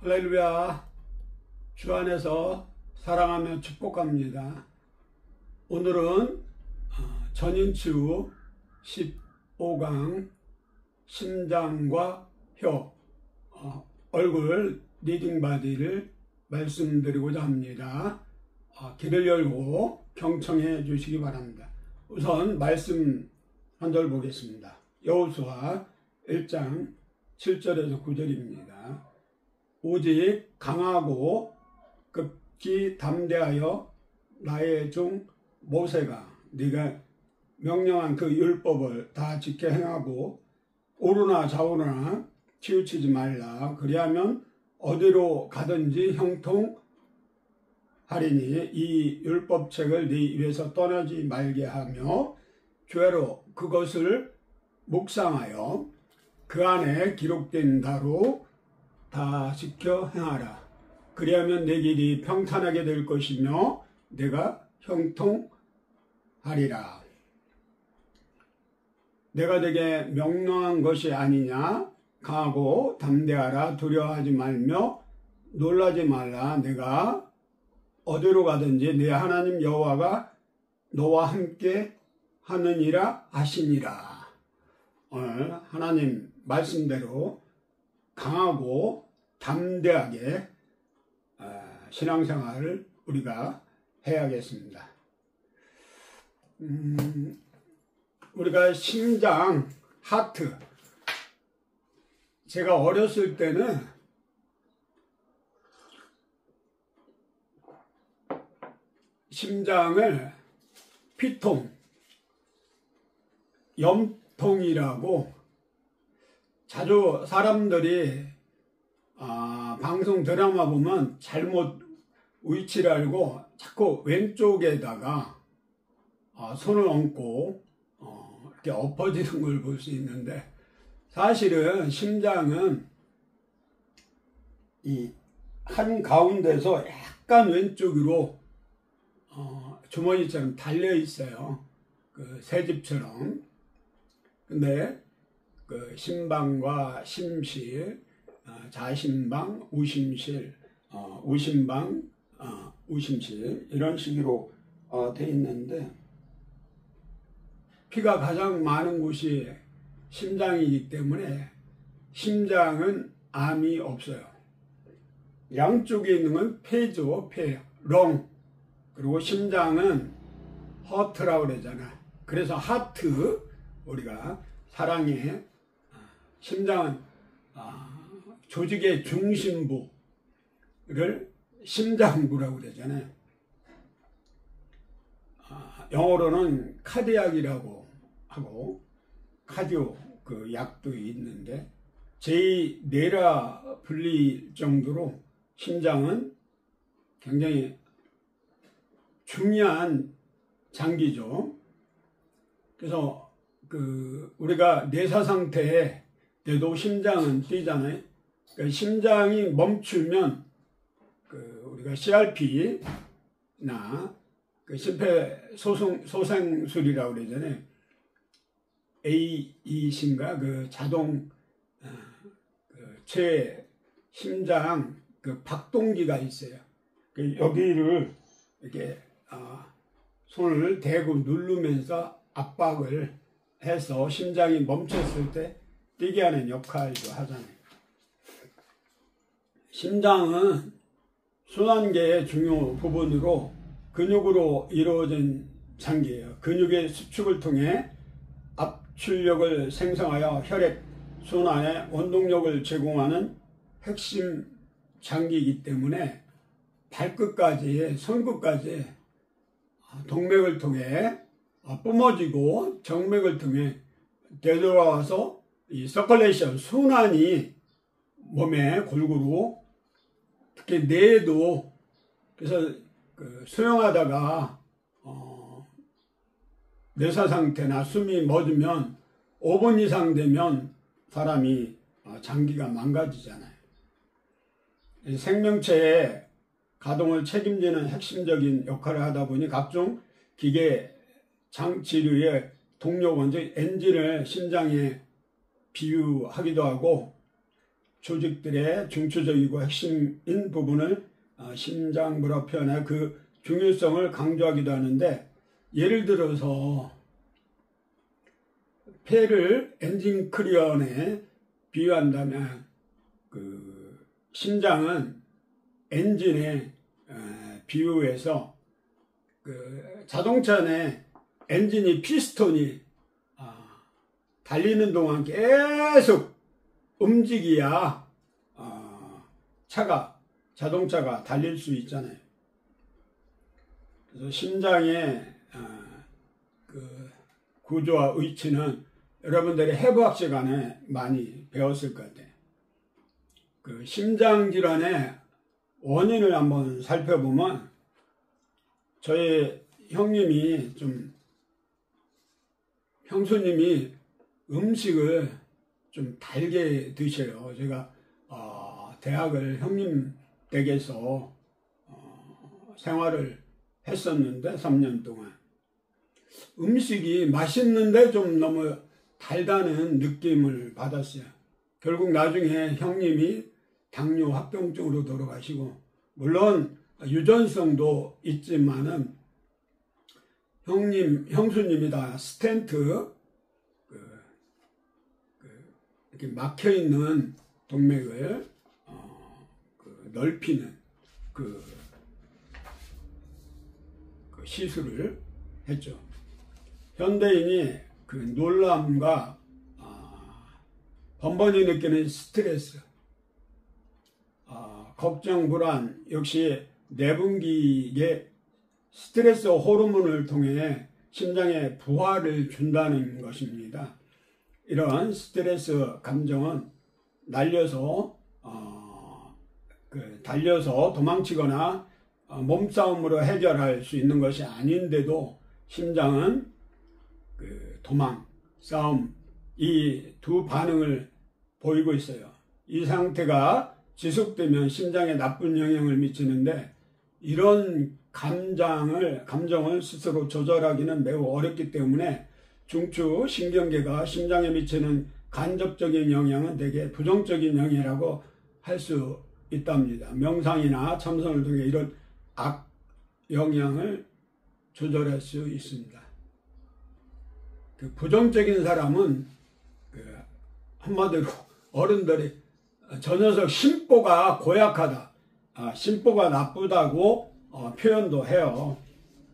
할렐루야. 주 안에서 사랑하며 축복합니다. 오늘은 전인치유 15강 심장과 혀, 얼굴 리딩 바디를 말씀드리고자 합니다. 귀를 열고 경청해 주시기 바랍니다. 우선 말씀 한 절 보겠습니다. 여호수아 1장 7절에서 9절입니다. 오직 강하고 극히 담대하여 나의 종 모세가 네가 명령한 그 율법을 다 지켜 행하고 오르나 좌우나 치우치지 말라. 그리하면 어디로 가든지 형통하리니 이 율법책을 네 입에서 떠나지 말게 하며 죄로 그것을 묵상하여 그 안에 기록된 바로 다 지켜 행하라. 그리하면 내 길이 평탄하게 될 것이며 내가 형통하리라. 내가 네게 명령한 것이 아니냐. 강하고 담대하라. 두려워하지 말며 놀라지 말라. 내가 어디로 가든지 내 하나님 여호와가 너와 함께 하느니라 하시니라. 오늘 하나님 말씀대로 강하고 담대하게 신앙생활을 우리가 해야겠습니다. 우리가 심장, 하트, 제가 어렸을 때는 심장을 피통, 염통이라고 자주 사람들이 방송 드라마 보면 잘못 위치를 알고 자꾸 왼쪽에다가 손을 얹고 이렇게 엎어지는 걸 볼 수 있는데, 사실은 심장은 이 한 가운데서 약간 왼쪽으로 주머니처럼 달려 있어요. 그 새집처럼. 근데 그 심방과 심실, 자심방, 우심실, 우심방, 우심실 이런 식으로 돼 있는데, 피가 가장 많은 곳이 심장이기 때문에 심장은 암이 없어요. 양쪽에 있는 건 폐죠. 폐, 렁. 그리고 심장은 허트라고 그러잖아. 그래서 하트, 우리가 사랑의 심장은 조직의 중심부를 심장부라고 그러잖아요. 영어로는 카디악이라고 하고 카디오 그 약도 있는데, 제2뇌라 불릴 정도로 심장은 굉장히 중요한 장기죠. 그래서 우리가 뇌사 상태에 때도 심장은 뛰잖아요. 그러니까 심장이 멈추면 우리가 CRP나 심폐소생술이라고 그러잖아요. AEC인가 자동 심장 박동기가 있어요. 여기를 이렇게 손을 대고 누르면서 압박을 해서 심장이 멈췄을 때 뛰게 하는 역할도 하잖아요. 심장은 순환계의 중요 부분으로 근육으로 이루어진 장기예요. 근육의 수축을 통해 압출력을 생성하여 혈액 순환에 원동력을 제공하는 핵심 장기이기 때문에 발끝까지, 손끝까지 동맥을 통해 뿜어지고 정맥을 통해 되돌아와서 이 서큘레이션, 순환이 몸에 골고루, 특히 뇌에도. 그래서 수영하다가 뇌사 상태나 숨이 멎으면 5분 이상 되면 사람이 장기가 망가지잖아요. 생명체의 가동을 책임지는 핵심적인 역할을 하다 보니 각종 기계 장치류의 동력 원적 엔진을 심장에 비유하기도 하고, 조직들의 중추적이고 핵심인 부분을 심장부라고 표현해 그 중요성을 강조하기도 하는데, 예를 들어서 폐를 엔진 크리언에 비유한다면 그 심장은 엔진에 비유해서 그 자동차 내 엔진이 피스톤이 달리는 동안 계속 움직여야 자동차가 달릴 수 있잖아요. 그래서 심장의 그 구조와 위치는 여러분들이 해부학 시간에 많이 배웠을 것 같아요. 그 심장 질환의 원인을 한번 살펴보면, 저희 형수님이 음식을 좀 달게 드셔요. 제가 대학을 형님 댁에서 생활을 했었는데 3년 동안 음식이 맛있는데 좀 너무 달다는 느낌을 받았어요. 결국 나중에 형님이 당뇨 합병증으로 돌아가시고, 물론 유전성도 있지만은 형수님이 다 스텐트 이렇게 막혀 있는 동맥을 넓히는 그 시술을 했죠. 현대인이 그 놀람과 번번이 느끼는 스트레스, 걱정, 불안, 역시 내분기의 스트레스 호르몬을 통해 심장에 부하를 준다는 것입니다. 이러한 스트레스 감정은 달려서 도망치거나 몸싸움으로 해결할 수 있는 것이 아닌데도 심장은 그 도망, 싸움, 이 두 반응을 보이고 있어요. 이 상태가 지속되면 심장에 나쁜 영향을 미치는데, 이런 감정을 스스로 조절하기는 매우 어렵기 때문에 중추 신경계가 심장에 미치는 간접적인 영향은 대개 부정적인 영향이라고 할 수 있답니다. 명상이나 참선을 통해 이런 악 영향을 조절할 수 있습니다. 그 부정적인 사람은 한마디로 어른들이 저 녀석 심보가 고약하다, 심보가 나쁘다고 표현도 해요.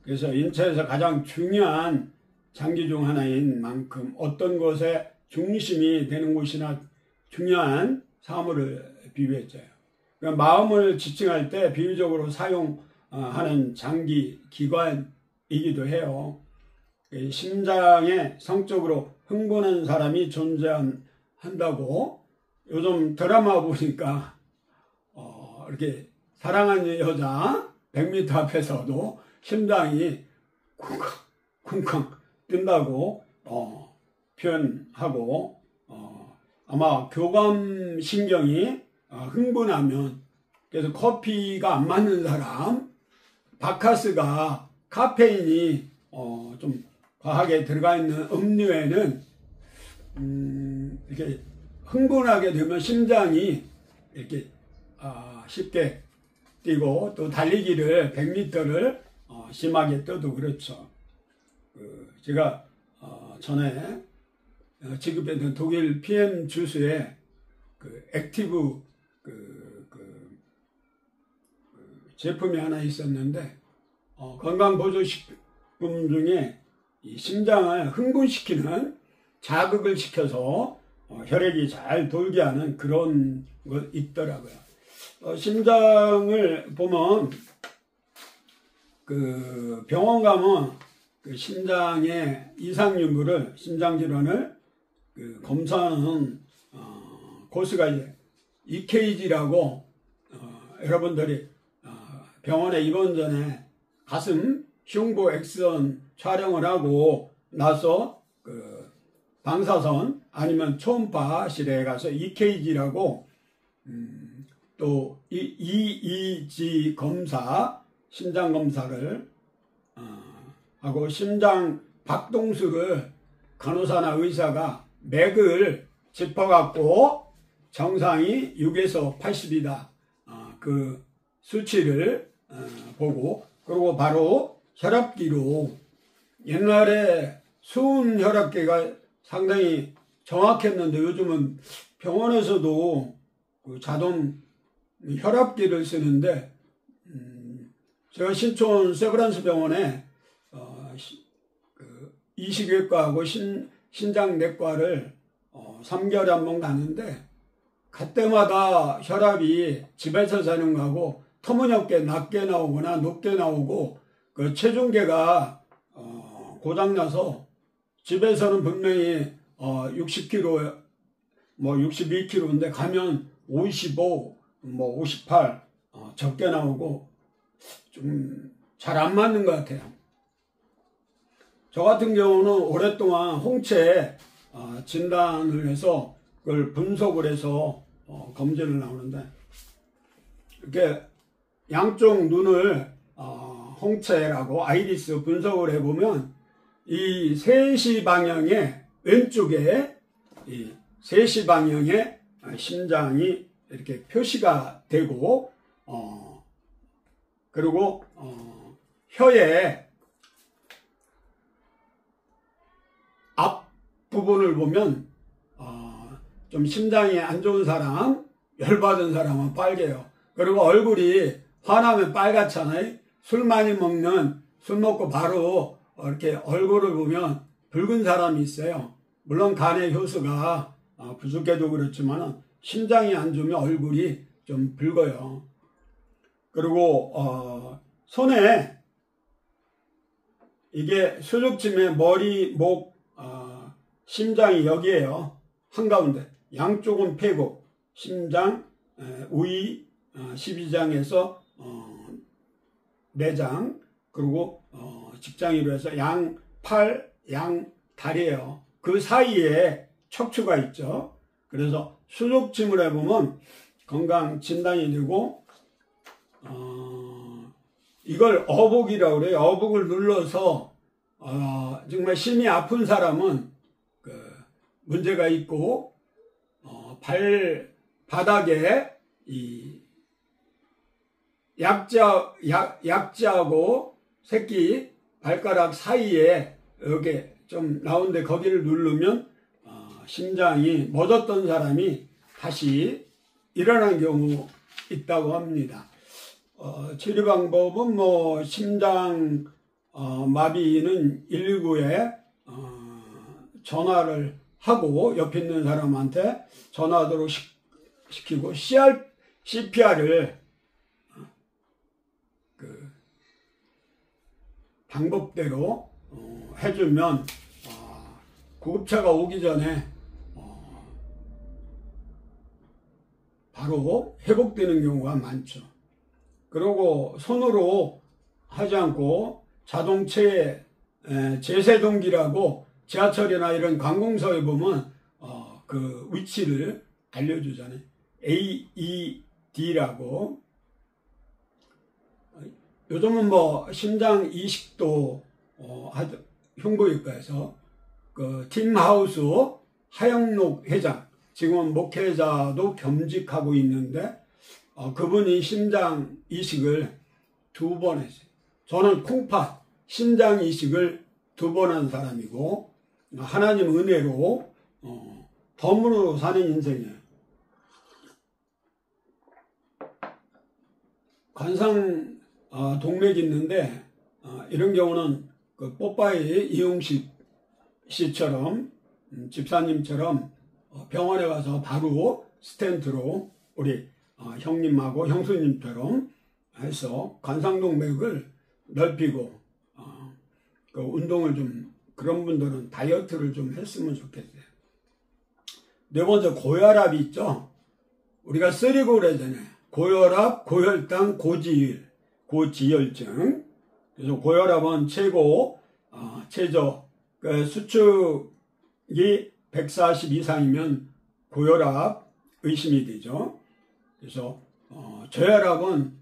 그래서 인체에서 가장 중요한 장기 중 하나인 만큼 어떤 것에 중심이 되는 곳이나 중요한 사물을 비유했어요. 그러니까 마음을 지칭할 때 비유적으로 사용하는 장기 기관이기도 해요. 심장에 성적으로 흥분한 사람이 존재한다고 요즘 드라마 보니까 이렇게 사랑하는 여자 100m 앞에서도 심장이 쿵쾅 뛴다고 표현하고, 아마 교감신경이 흥분하면, 그래서 커피가 안 맞는 사람, 바카스가 카페인이 좀 과하게 들어가 있는 음료에는 이렇게 흥분하게 되면 심장이 이렇게 쉽게 뛰고, 또 달리기를 100m를 심하게 떠도 그렇죠. 제가 전에 지급했던 독일 PM 주스에 그 액티브 제품이 하나 있었는데, 건강보조식품 중에 이 심장을 흥분시키는, 자극을 시켜서 혈액이 잘 돌게 하는 그런 것 있더라고요. 심장을 보면 그 병원 가면 그 심장의 이상 유무를, 심장 질환을 검사하는 코스가 이제 EKG라고, 여러분들이 병원에 입원 전에 가슴 흉부 엑스선 촬영을 하고 나서 그 방사선 아니면 초음파실에 가서 EKG라고 또 EEG 검사, 심장 검사를 하고, 심장 박동수를 간호사나 의사가 맥을 짚어갖고 정상이 6에서 80이다. 그 수치를 보고, 그리고 바로 혈압기로, 옛날에 수은 혈압계가 상당히 정확했는데 요즘은 병원에서도 그 자동 혈압기를 쓰는데, 제가 신촌 세브란스 병원에 그 이식외과하고 신장내과를 3개월에 한 번 가는데, 갈 때마다 혈압이 집에서 재는 거하고 터무니없게 낮게 나오거나 높게 나오고, 그 체중계가 고장나서 집에서는 분명히 60kg, 뭐 62kg인데 가면 55, 뭐 58 적게 나오고 좀 잘 안 맞는 것 같아요. 저 같은 경우는 오랫동안 홍채 진단을 해서 그걸 분석을 해서 검진을 나오는데, 이렇게 양쪽 눈을 홍채라고 아이리스 분석을 해보면 이 3시 방향의 왼쪽에 이 3시 방향의 심장이 이렇게 표시가 되고, 그리고 혀의 앞부분을 보면 좀 심장이 안 좋은 사람, 열받은 사람은 빨개요. 그리고 얼굴이 화나면 빨갛잖아요. 술 많이 먹는, 술 먹고 바로 이렇게 얼굴을 보면 붉은 사람이 있어요. 물론 간의 효소가 부족해도 그렇지만 심장이 안 좋으면 얼굴이 좀 붉어요. 그리고 손에 이게 수족침에 머리, 목, 심장이 여기에요. 한가운데. 양쪽은 폐고, 심장, 우위, 12장에서 내장, 그리고 직장이로 해서 양 팔, 양 다리예요. 그 사이에 척추가 있죠. 그래서 수족침을 해보면 건강 진단이 되고, 이걸 어복이라고 그래요. 어복을 눌러서 정말 심이 아픈 사람은 그 문제가 있고, 발바닥에 이 약지하고 새끼 발가락 사이에 여기 좀 나오는데 거기를 누르면 심장이 멎었던 사람이 다시 일어난 경우 있다고 합니다. 치료 방법은 뭐 심장 마비는 119에 전화를 하고 옆에 있는 사람한테 전화하도록 시키고, CPR을 그 방법대로 해주면 구급차가 오기 전에 바로 회복되는 경우가 많죠. 그리고 손으로 하지 않고 자동차에 제세동기라고 지하철이나 이런 관공서에 보면 그 위치를 알려주잖아요. AED라고. 요즘은 뭐 심장 이식도 흉부외과에서 그 팀하우스 하영록 회장, 지금은 목회자도 겸직하고 있는데, 그분이 심장 이식을 2번 했어요. 저는 콩팥 심장 이식을 2번 한 사람이고, 하나님 은혜로 덤으로 사는 인생이에요. 관상 동맥이 있는데, 이런 경우는 그 뽀빠이 이용식 씨처럼 집사님처럼 병원에 가서 바로 스텐트로 우리 형님하고 형수님처럼 해서 관상동맥을 넓히고 그 운동을 좀, 그런 분들은 다이어트를 좀 했으면 좋겠어요. 네 번째, 고혈압이 있죠. 우리가 쓰리고 그러잖아요. 고혈압, 고혈당, 고지혈증. 그래서 고혈압은 최저 그 수축이 140 이상이면 고혈압 의심이 되죠. 그래서 저혈압은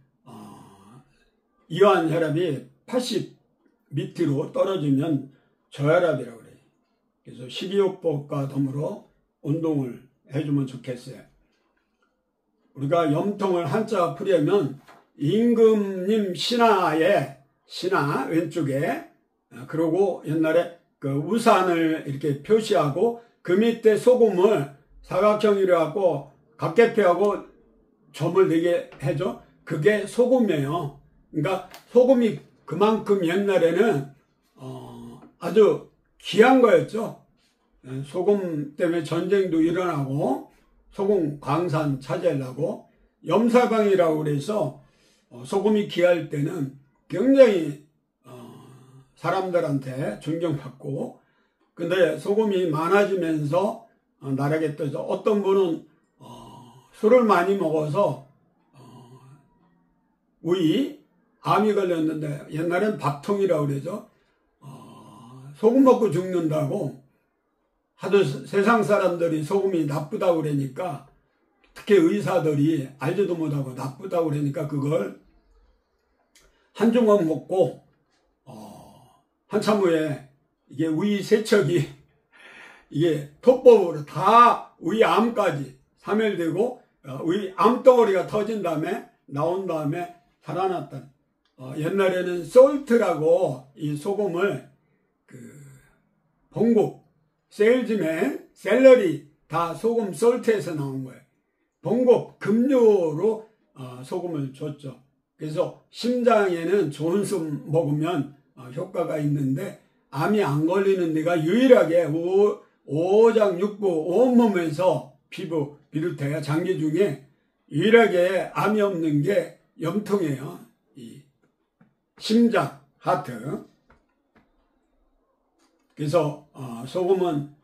이완 혈압이 80 밑으로 떨어지면 저혈압이라고 그래요. 그래서 식이요법과 더불어 운동을 해주면 좋겠어요. 우리가 염통을 한자 풀려면 임금님 신하의 신하 왼쪽에, 그리고 옛날에 그 우산을 이렇게 표시하고 그 밑에 소금을 사각형으로 하고 각개표하고 점을 내게 해줘. 그게 소금이에요. 그러니까 소금이 그만큼 옛날에는 아주 귀한 거였죠. 소금 때문에 전쟁도 일어나고 소금 광산 차지하려고 염사강이라고 그래서 소금이 귀할 때는 굉장히 사람들한테 존경받고, 근데 소금이 많아지면서 나락에 떠서 어떤 분은 술을 많이 먹어서 암이 걸렸는데, 옛날엔 밥통이라고 그러죠. 소금 먹고 죽는다고 하도 세상 사람들이 소금이 나쁘다고 그러니까, 특히 의사들이 알지도 못하고 나쁘다고 그러니까 그걸 한 주먹 먹고 한참 후에 이게 위 세척이 이게 토법으로 다 위 암까지 사멸되고 위 암덩어리가 터진 다음에 나온 다음에 살아났다. 옛날에는 솔트라고 이 소금을 봉국, 세일즈맨, 샐러리 다 소금 솔트에서 나온 거예요. 봉국, 급료로 소금을 줬죠. 그래서 심장에는 좋은 술 먹으면 효과가 있는데, 암이 안 걸리는 데가 유일하게 오장 육부 온몸에서 피부 비롯해 장기 중에 유일하게 암이 없는 게 염통이에요. 이 심장, 하트. 그래서 소금은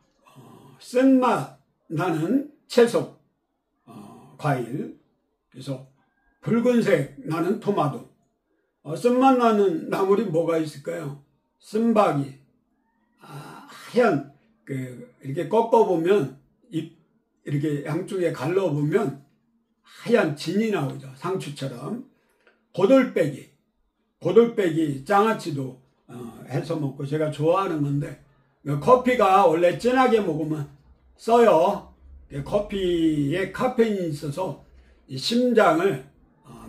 쓴맛 나는 채소, 과일. 그래서 붉은색 나는 토마토. 쓴맛 나는 나물이 뭐가 있을까요? 쓴박이. 하얀, 이렇게 꺾어보면, 이렇게 양쪽에 갈라보면 하얀 진이 나오죠. 상추처럼. 고돌빼기, 장아찌도 해서 먹고 제가 좋아하는 건데, 커피가 원래 진하게 먹으면 써요. 커피에 카페인이 있어서 심장을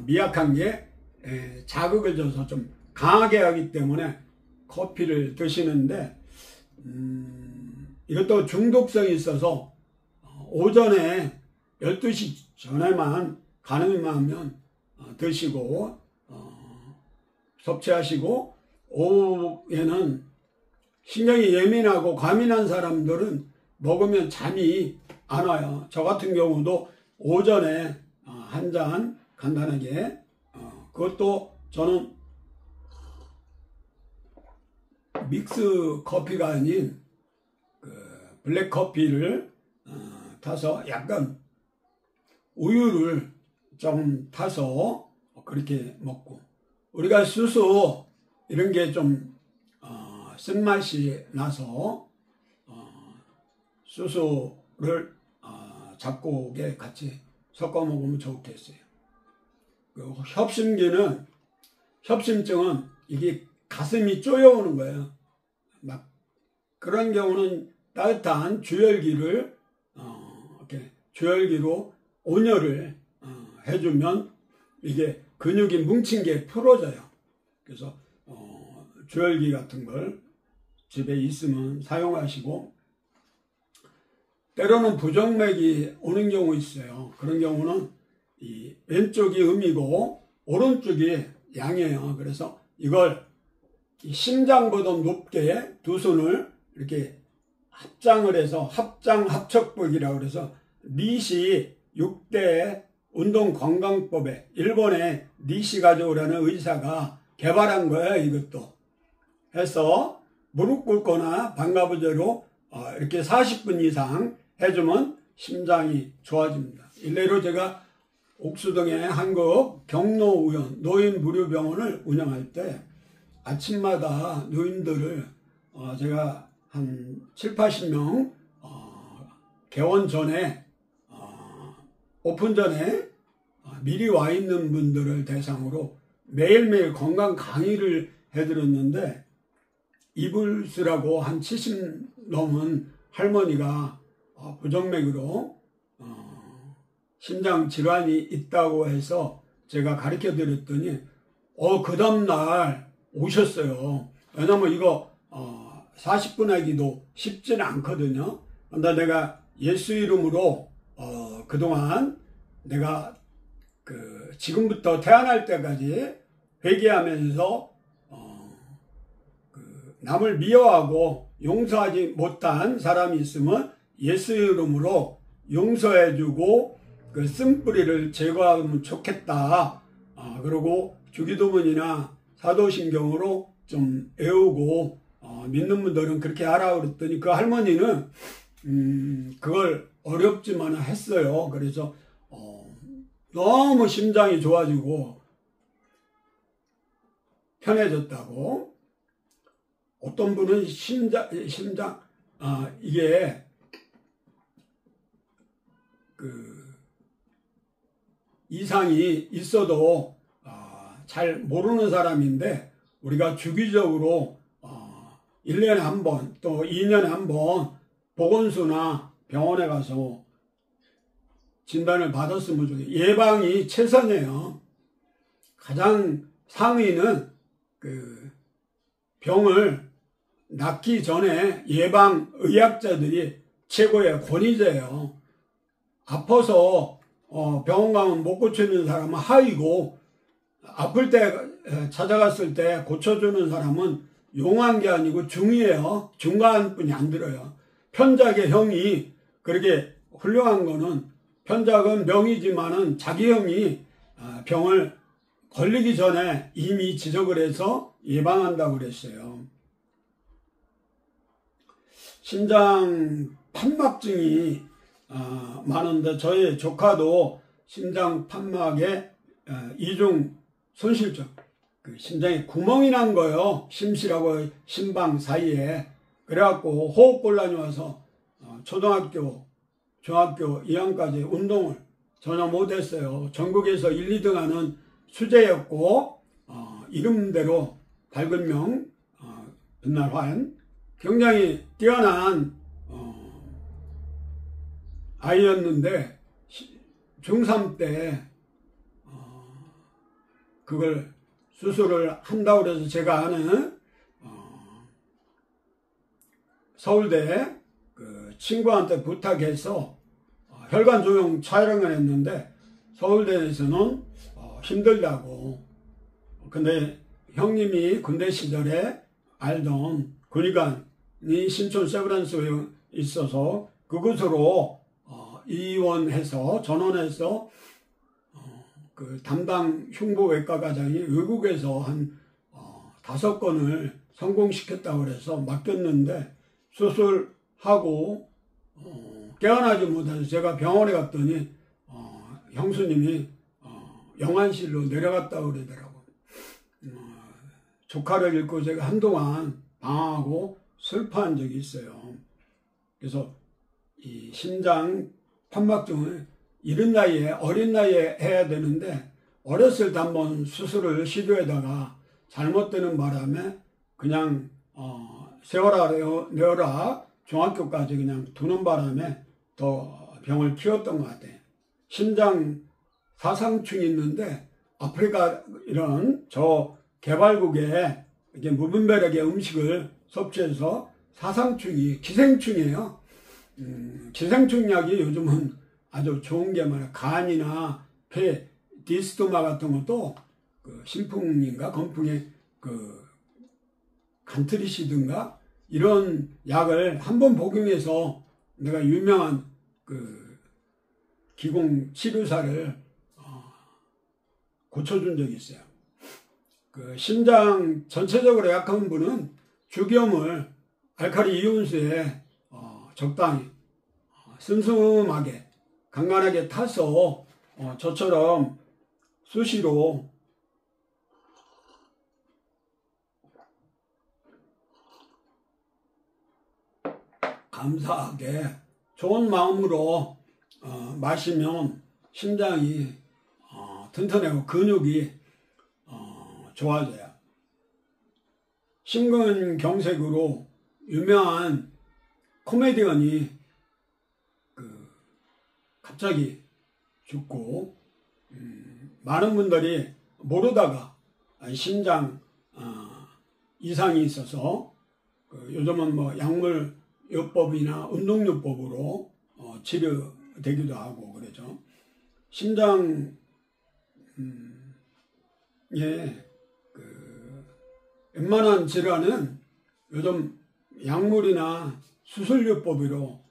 미약한 게 자극을 줘서 좀 강하게 하기 때문에 커피를 드시는데, 이것도 중독성이 있어서 오전에 12시 전에만 가능하면 드시고 섭취하시고, 오후에는 신경이 예민하고 과민한 사람들은 먹으면 잠이 안 와요. 저 같은 경우도 오전에 한 잔 간단하게, 그것도 저는 믹스 커피가 아닌 블랙 커피를 타서 약간 우유를 좀 타서 그렇게 먹고, 우리가 수수 이런 게 좀 쓴맛이 나서 수수를 잡곡에 같이 섞어 먹으면 좋겠어요. 협심증은 이게 가슴이 쪼여오는 거예요. 막 그런 경우는 따뜻한 주열기를 이렇게 주열기로 온열을 해주면 이게 근육이 뭉친 게 풀어져요. 그래서 주열기 같은 걸 집에 있으면 사용하시고, 때로는 부정맥이 오는 경우 있어요. 그런 경우는 이 왼쪽이 음이고 오른쪽이 양이에요. 그래서 이걸 심장보다 높게 두 손을 이렇게 합장을 해서 합척법이라고 그래서 니시 6대 운동건강법에 일본의 니시 가족이라는 의사가 개발한 거예요. 이것도 해서 무릎 꿇거나 방가부제로 이렇게 40분 이상 해주면 심장이 좋아집니다. 일례로 제가 옥수동에 한국 경로우연 노인 무료병원을 운영할 때 아침마다 노인들을 제가 한 7, 80명 개원 전에 오픈 전에 미리 와 있는 분들을 대상으로 매일매일 건강 강의를 해드렸는데, 이불스라고 한 70 넘은 할머니가 부정맥으로 심장 질환이 있다고 해서 제가 가르쳐 드렸더니 그 다음날 오셨어요. 왜냐면 이거 40분 하기도 쉽지는 않거든요. 근데 내가 예수 이름으로 그동안 내가 지금부터 태어날 때까지 회개하면서 남을 미워하고 용서하지 못한 사람이 있으면 예수 이름으로 용서해주고 그 쓴뿌리를 제거하면 좋겠다. 그리고 주기도문이나 사도신경으로 좀 외우고 믿는 분들은 그렇게 하라고 그랬더니 그 할머니는 그걸 어렵지만 했어요. 그래서 너무 심장이 좋아지고 편해졌다고. 어떤 분은 심장 이게 이상이 있어도 잘 모르는 사람인데 우리가 주기적으로 1년에 한 번 또 2년에 한 번 보건소나 병원에 가서 진단을 받았으면 좋겠어요. 예방이 최선이에요. 가장 상위는 병을 낫기 전에 예방의학자들이 최고의 권위자예요. 아파서 병원 가면 못 고치는 사람은 하위고, 아플 때 찾아갔을 때 고쳐주는 사람은 용한 게 아니고 중이에요. 중간뿐이 안 들어요. 편작의 형이 그렇게 훌륭한 거는, 편작은 명이지만은 자기 형이 병을 걸리기 전에 이미 지적을 해서 예방한다고 그랬어요. 심장 판막증이 많은데 저희 조카도 심장 판막에 이중 손실증, 심장에 구멍이 난 거예요. 심실하고 심방 사이에. 그래갖고 호흡곤란이 와서 초등학교, 중학교 2학년까지 운동을 전혀 못했어요. 전국에서 1, 2등 하는 수재였고 이름대로 발근명 빛날환 굉장히 뛰어난 아이였는데 중3 때 그걸 수술을 한다고 해서 제가 아는 서울대 친구한테 부탁해서 혈관 조형 촬영을 했는데 서울대에서는 힘들다고. 근데 형님이 군대 시절에 알던 군의관이 신촌 세브란스에 있어서 그곳으로 이원해서 전원해서 그 담당 흉부외과 과장이 외국에서 한 5건을 성공시켰다고 그래서 맡겼는데 수술하고 깨어나지 못해서 제가 병원에 갔더니 형수님이 영안실로 내려갔다고 그러더라고요. 조카를 잃고 제가 한동안 방황하고 슬퍼한 적이 있어요. 그래서 이 심장 판막증을 이른 나이에, 어린 나이에 해야 되는데 어렸을 때 한번 수술을 시도하다가 잘못되는 바람에 그냥 세워라 내어라 중학교까지 그냥 두는 바람에 더 병을 키웠던 것 같아요. 심장 사상충이 있는데 아프리카 이런 저 개발국에 이게 무분별하게 음식을 섭취해서 사상충이 기생충이에요. 기생충 약이 요즘은 아주 좋은 게 많아요. 간이나 폐, 디스토마 같은 것도 신풍인가 건풍에 간트리시든가 이런 약을 한번 복용해서 내가 유명한 기공 치료사를 고쳐준 적이 있어요. 심장 전체적으로 약한 분은 죽염을 알칼리 이온수에 적당히 슴슴하게 간간하게 타서 저처럼 수시로 감사하게 좋은 마음으로 마시면 심장이 튼튼하고 근육이 좋아져요. 심근경색으로 유명한 코미디언이 갑자기 죽고 많은 분들이 모르다가 심장 이상이 있어서 요즘은 뭐 약물요법이나 운동요법으로 치료되기도 하고 그러죠. 심장에 웬만한 질환은 요즘 약물이나 수술요법으로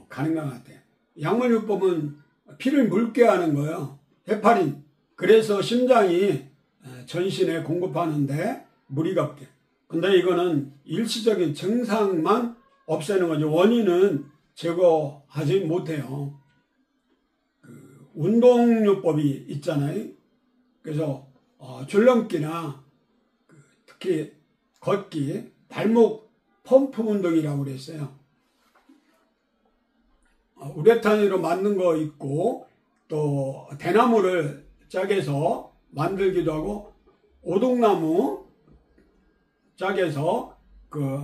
가는 것 같아요. 약물요법은 피를 묽게 하는 거예요. 헤파린. 그래서 심장이 전신에 공급하는데 무리가 없게. 근데 이거는 일시적인 증상만 없애는 거죠. 원인은 제거하지 못해요. 운동요법이 있잖아요. 그래서 줄넘기나 특히 걷기, 발목 펌프 운동이라고 그랬어요. 우레탄으로 만든 거 있고 또 대나무를 짝에서 만들기도 하고 오동나무 짝에서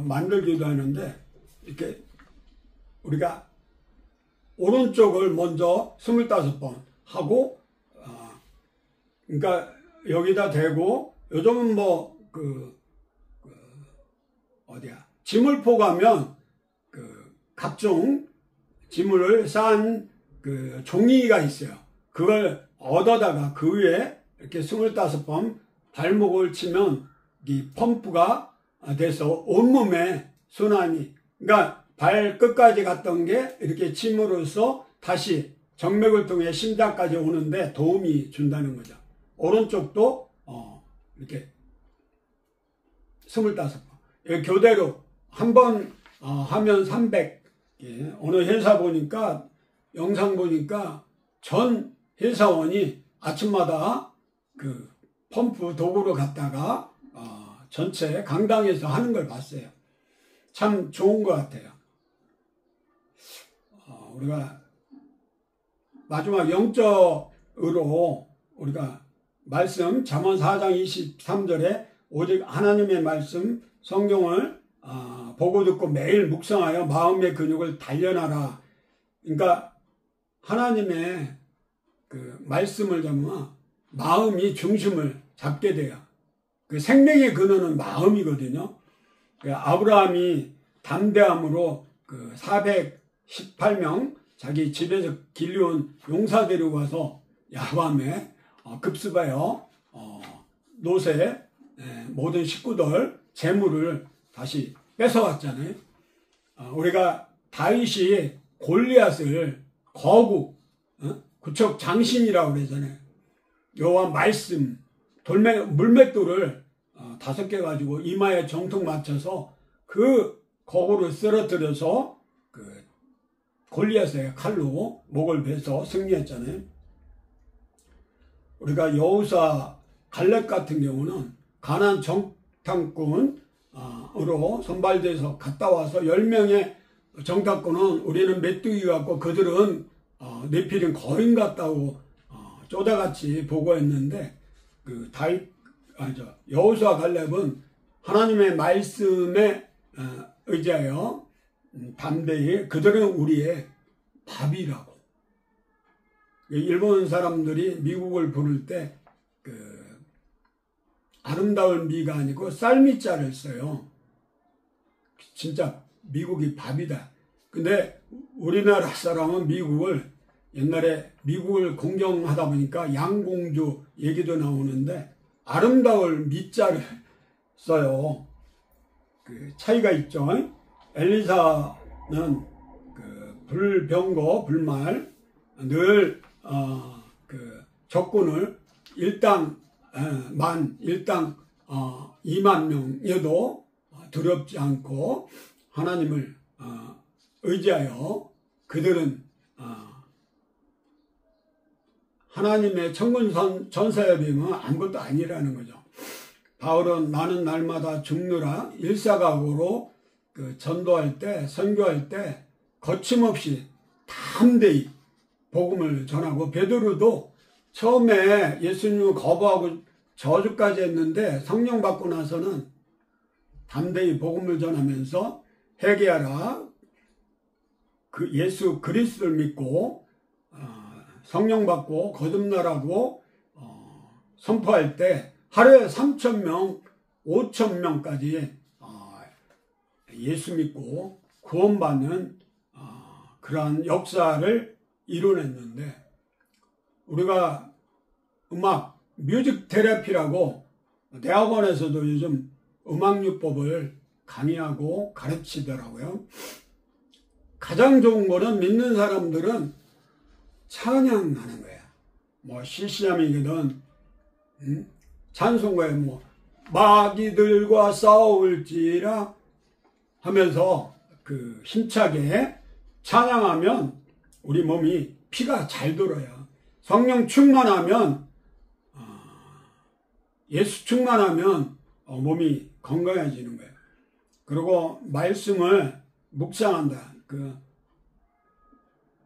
만들기도 하는데 이렇게 우리가 오른쪽을 먼저 25번 하고 그러니까 여기다 대고 요즘은 뭐 어디야 지물포 가면 각종 지물을 쌓은 종이가 있어요. 그걸 얻어다가 그 위에 이렇게 25번 발목을 치면 이 펌프가 돼서 온몸에 순환이, 그러니까 발끝까지 갔던 게 이렇게 침으로써 다시 정맥을 통해 심장까지 오는데 도움이 준다는 거죠. 오른쪽도 이렇게 25번. 교대로 한 번 하면 300. 어느 회사 보니까 영상 보니까 전 회사원이 아침마다 펌프 도구로 갔다가 전체 강당에서 하는 걸 봤어요. 참 좋은 것 같아요. 우리가 마지막 영적으로 우리가 말씀 잠언 4장 23절에 오직 하나님의 말씀 성경을 보고 듣고 매일 묵상하여 마음의 근육을 단련하라. 그러니까 하나님의 말씀을 잡으면 마음이 중심을 잡게 돼요. 생명의 근원은 마음이거든요. 아브라함이 담대함으로 418명 자기 집에서 길려온 용사 데리고 와서 야밤에 급습하여 노새 모든 식구들 재물을 다시 뺏어왔잖아요. 우리가 다윗이 골리앗을 거구 구척 장신이라고 그러잖아요. 여호와 말씀 물맷돌을 5개 가지고 이마에 정통 맞춰서 그 거구를 쓰러뜨려서 골리앗의 칼로 목을 베서 승리했잖아요. 우리가 여호사 갈렙 같은 경우는 가나안 정탐꾼으로 선발돼서 갔다 와서 10명의 정탐꾼은 우리는 메뚜기 같고 그들은 네피림 거인 같다고 쪼다같이 보고했는데 여호수아 갈렙은 하나님의 말씀에 의지하여 담대히 그들은 우리의 밥이라고. 일본 사람들이 미국을 부를 때 아름다운 미가 아니고 쌀미자를 써요. 진짜 미국이 밥이다. 근데 우리나라 사람은 미국을 옛날에 미국을 공경하다 보니까 양공주 얘기도 나오는데 아름다울 미자를 써요. 차이가 있죠. 엘리사는 불병거 불말 늘 적군을 일당 2만 명여도 두렵지 않고 하나님을 의지하여 그들은 하나님의 천군 전사에 비하면 아무것도 아니라는 거죠. 바울은 나는 날마다 죽느라 일사각오로 전도할 때 선교할 때 거침없이 담대히 복음을 전하고 베드로도 처음에 예수님을 거부하고 저주까지 했는데 성령 받고 나서는 담대히 복음을 전하면서 회개하라 예수 그리스도를 믿고 성령 받고 거듭나라고 선포할 때 하루에 3,000명, 5,000명까지 예수 믿고 구원받는 그러한 역사를 이뤄냈는데, 우리가 음악, 뮤직 테라피라고 대학원에서도 요즘 음악요법을 강의하고 가르치더라고요. 가장 좋은 거는 믿는 사람들은 찬양하는 거야. 뭐 CCM이거든 찬송가에 뭐 마귀들과 싸울지라 하면서 그 힘차게 찬양하면 우리 몸이 피가 잘 돌아요. 성령 충만하면 예수 충만하면 몸이 건강해지는 거예요. 그리고 말씀을 묵상한다. 그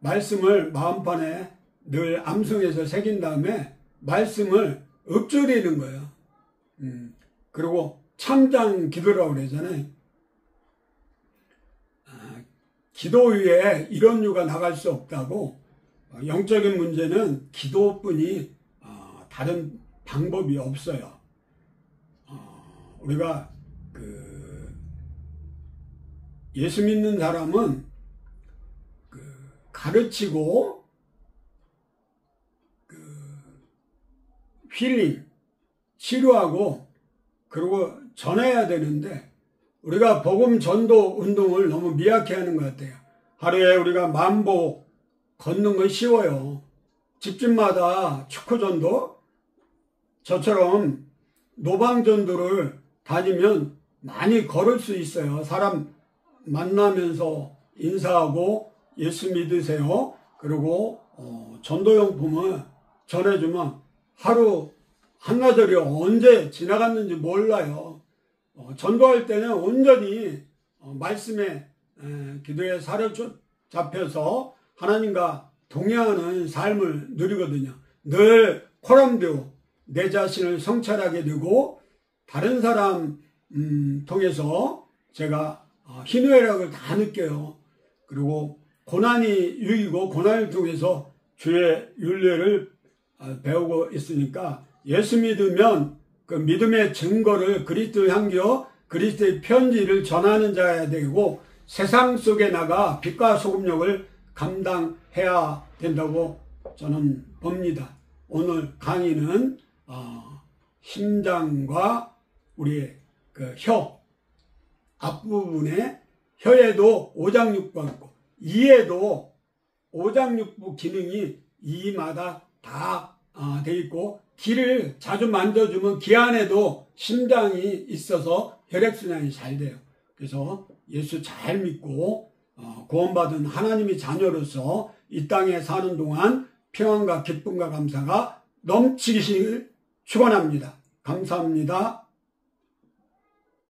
말씀을 마음판에 늘 암송해서 새긴 다음에 말씀을 읊조리는 거예요. 그리고 참장 기도라고 그러잖아요. 기도 위에 이런 유가 나갈 수 없다고. 영적인 문제는 기도뿐이 다른 방법이 없어요. 우리가 예수 믿는 사람은 가르치고 힐링, 치료하고 그리고 전해야 되는데, 우리가 복음 전도 운동을 너무 미약해 하는 것 같아요. 하루에 우리가 10,000보 걷는 건 쉬워요. 집집마다 축구전도, 저처럼 노방전도를 다니면 많이 걸을 수 있어요. 사람 만나면서 인사하고 예수 믿으세요. 그리고 전도용품을 전해주면 하루 한나절이 언제 지나갔는지 몰라요. 전도할 때는 온전히 말씀에 기도에 사로잡혀서 하나님과 동행하는 삶을 누리거든요. 늘 코람되고 내 자신을 성찰하게 되고, 다른 사람 통해서 제가 희노애락을 다 느껴요. 그리고 고난이 유익이고 고난을 통해서 주의 윤례를 배우고 있으니까, 예수 믿으면 그 믿음의 증거를 그리스도 향기어 그리스도의 편지를 전하는 자야 되고, 세상 속에 나가 빛과 소금역을 감당해야 된다고 저는 봅니다. 오늘 강의는 심장과 우리의 그 혀 앞부분에, 혀에도 오장육부가 있고 이에도 오장육부 기능이 이마다 다 돼 있고, 기를 자주 만져주면 기 안에도 심장이 있어서 혈액순환이 잘 돼요. 그래서 예수 잘 믿고 구원받은 하나님의 자녀로서 이 땅에 사는 동안 평안과 기쁨과 감사가 넘치길 축원합니다. 감사합니다.